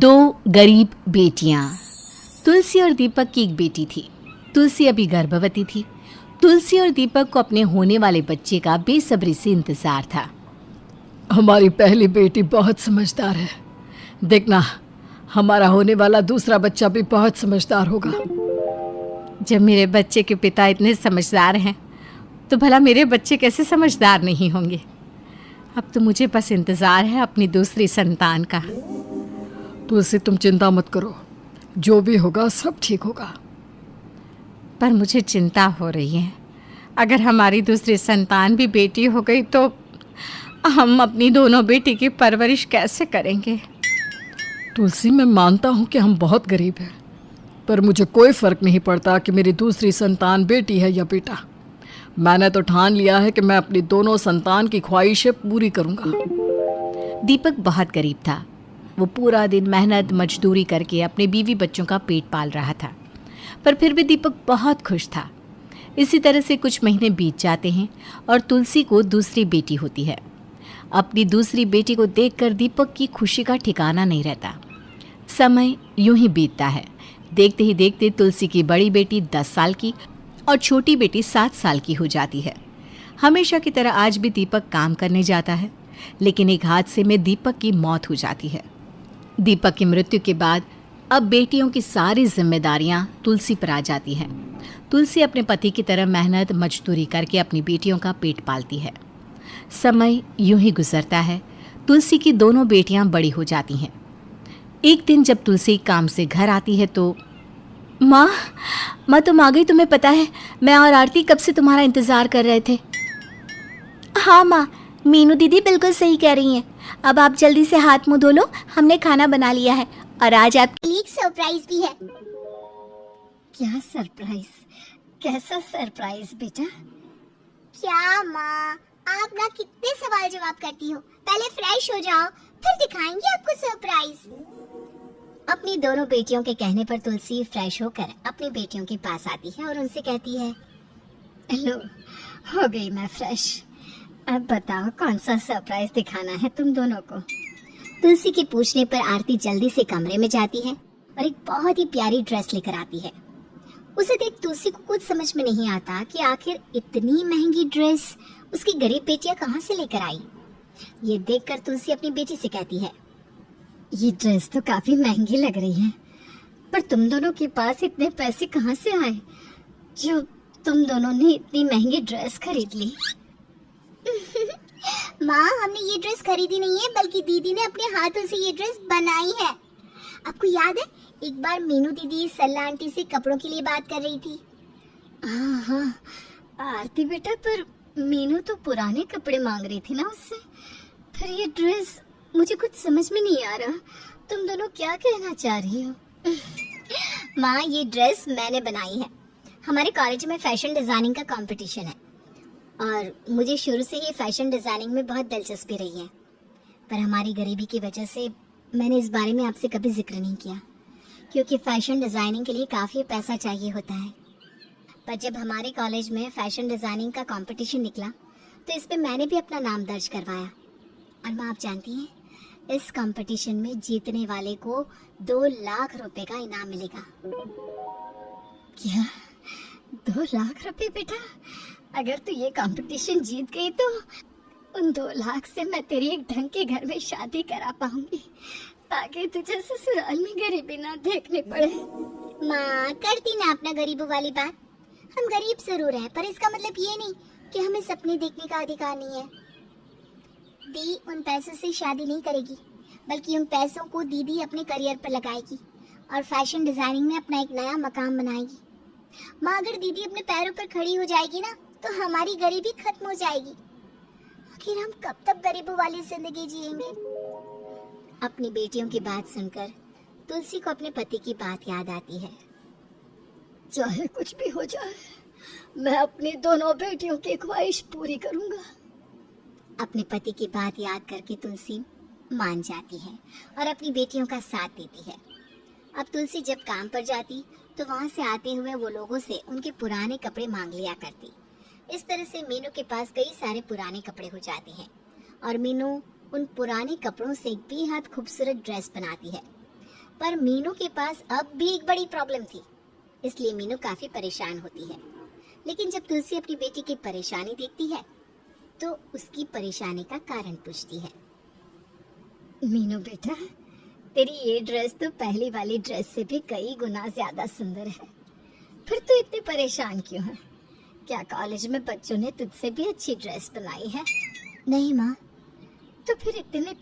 दो गरीब बेटियां। तुलसी और दीपक की एक बेटी थी। तुलसी अभी गर्भवती थी। तुलसी और दीपक को अपने होने वाले बच्चे का बेसब्री से इंतजार था। हमारी पहली बेटी बहुत समझदार है। देखना, हमारा होने वाला दूसरा बच्चा भी बहुत समझदार होगा। जब मेरे बच्चे के पिता इतने समझदार हैं तो भला मेरे बच्चे कैसे समझदार नहीं होंगे। अब तो मुझे बस इंतज़ार है अपनी दूसरी संतान का। तुलसी, तुम चिंता मत करो, जो भी होगा सब ठीक होगा। पर मुझे चिंता हो रही है, अगर हमारी दूसरी संतान भी बेटी हो गई तो हम अपनी दोनों बेटी की परवरिश कैसे करेंगे। तुलसी, मैं मानता हूँ कि हम बहुत गरीब हैं, पर मुझे कोई फ़र्क नहीं पड़ता कि मेरी दूसरी संतान बेटी है या बेटा। मैंने तो ठान लिया है कि मैं अपनी दोनों संतान की ख्वाहिशें पूरी करूँगा। दीपक बहुत गरीब था। वो पूरा दिन मेहनत मजदूरी करके अपने बीवी बच्चों का पेट पाल रहा था, पर फिर भी दीपक बहुत खुश था। इसी तरह से कुछ महीने बीत जाते हैं और तुलसी को दूसरी बेटी होती है। अपनी दूसरी बेटी को देखकर दीपक की खुशी का ठिकाना नहीं रहता। समय यूं ही बीतता है। देखते ही देखते तुलसी की बड़ी बेटी 10 साल की और छोटी बेटी 7 साल की हो जाती है। हमेशा की तरह आज भी दीपक काम करने जाता है, लेकिन एक हादसे में दीपक की मौत हो जाती है। दीपक की मृत्यु के बाद अब बेटियों की सारी जिम्मेदारियां तुलसी पर आ जाती हैं। तुलसी अपने पति की तरह मेहनत मजदूरी करके अपनी बेटियों का पेट पालती है। समय यूं ही गुजरता है। तुलसी की दोनों बेटियां बड़ी हो जाती हैं। एक दिन जब तुलसी काम से घर आती है तो माँ तुम आ गई। तुम्हें पता है, मैं और आरती कब से तुम्हारा इंतज़ार कर रहे थे। हाँ माँ, मीनू दीदी बिल्कुल सही कह रही हैं। अब आप जल्दी से हाथ मुंह धो लो, हमने खाना बना लिया है और आज आपके लिए एक सरप्राइज भी है। क्या सरप्राइज? कैसा सरप्राइज बेटा? क्या माँ, आप ना कितने सवाल जवाब करती हो। पहले फ्रेश हो जाओ, फिर दिखाएंगे आपको सरप्राइज। अपनी दोनों बेटियों के कहने पर तुलसी फ्रेश होकर अपनी बेटियों के पास आती है और उनसे कहती है, लो, हो गई मैं फ्रेश। अब बताओ कौन सा सरप्राइज दिखाना है तुम दोनों को। तुलसी के पूछने पर आरती जल्दी से कमरे में जाती है और एक बहुत ही प्यारी ड्रेस लेकर आती है। उसे देख तुलसी को कुछ समझ में नहीं आता कि आखिर इतनी महंगी ड्रेस उसकी गरीब बेटियां कहाँ से लेकर आई। ये देखकर तुलसी अपनी बेटी से कहती है, ये ड्रेस तो काफी महंगी लग रही है, पर तुम दोनों के पास इतने पैसे कहाँ से आए जो तुम दोनों ने इतनी महंगी ड्रेस खरीद ली? माँ, हमने ये ड्रेस खरीदी नहीं है, बल्कि दीदी ने अपने हाथों से ये ड्रेस बनाई है। आपको याद है, एक बार मीनू दीदी सल्ला आंटी से कपड़ों के लिए बात कर रही थी। हाँ, आरती बेटा, पर मीनू तो पुराने कपड़े मांग रही थी ना उससे। फिर ये ड्रेस मुझे कुछ समझ में नहीं आ रहा। तुम दोनों क्या कहना चाह रही हो? माँ, ये ड्रेस मैंने बनाई है। हमारे कॉलेज में फैशन डिजाइनिंग का कंपटीशन है और मुझे शुरू से ही फैशन डिजाइनिंग में बहुत दिलचस्पी रही है, पर हमारी गरीबी की वजह से मैंने इस बारे में आपसे कभी जिक्र नहीं किया, क्योंकि फैशन डिजाइनिंग के लिए काफ़ी पैसा चाहिए होता है। पर जब हमारे कॉलेज में फैशन डिजाइनिंग का कंपटीशन निकला तो इस पे मैंने भी अपना नाम दर्ज करवाया। और माँ, आप जानती हैं, इस कंपटीशन में जीतने वाले को 2 लाख रुपए का इनाम मिलेगा। क्या 2 लाख रुपए बेटा? अगर तू ये कंपटीशन जीत गई तो उन 2 लाख से मैं तेरी एक ढंग के घर में शादी करा पाऊंगी, ताकि तुझे ससुराल में गरीबी ना देखने पड़े। माँ, करती ना अपना गरीबों वाली बात। हम गरीब जरूर हैं, पर इसका मतलब ये नहीं कि हमें सपने देखने का अधिकार नहीं है। दी उन पैसों से शादी नहीं करेगी, बल्कि उन पैसों को दीदी अपने करियर पर लगाएगी और फैशन डिजाइनिंग में अपना एक नया मकाम बनाएगी। माँ, अगर दीदी अपने पैरों पर खड़ी हो जाएगी ना, तो हमारी गरीबी खत्म हो जाएगी। आखिर हम कब तक गरीबों वाली जिंदगी जिएंगे। अपनी बेटियों की बात सुनकर तुलसी को अपने पति की बात याद आती है। चाहे कुछ भी हो जाए, मैं अपनी दोनों बेटियों की ख्वाहिश पूरी करूंगा। अपने पति की बात याद करके तुलसी मान जाती है और अपनी बेटियों का साथ देती है। अब तुलसी जब काम पर जाती तो वहां से आते हुए वो लोगों से उनके पुराने कपड़े मांग लिया करती। इस तरह से मीनू के पास कई सारे पुराने कपड़े हो जाते हैं और मीनू उन पुराने कपड़ों से एक बेहद खूबसूरत ड्रेस बनाती है। पर मीनू के पास अब भी एक बड़ी प्रॉब्लम थी, इसलिए मीनू काफी परेशान होती है। लेकिन जब तुलसी अपनी बेटी की परेशानी देखती है तो उसकी परेशानी का कारण पूछती है। मीनू बेटा, तेरी ये ड्रेस तो पहली वाली ड्रेस से भी कई गुना ज्यादा सुंदर है, फिर तू इतनी परेशान क्यों है? क्या कॉलेज में बच्चों ने तुझसे भी अच्छी ड्रेस बनाई है? नहीं माँ, तो फिर इतनी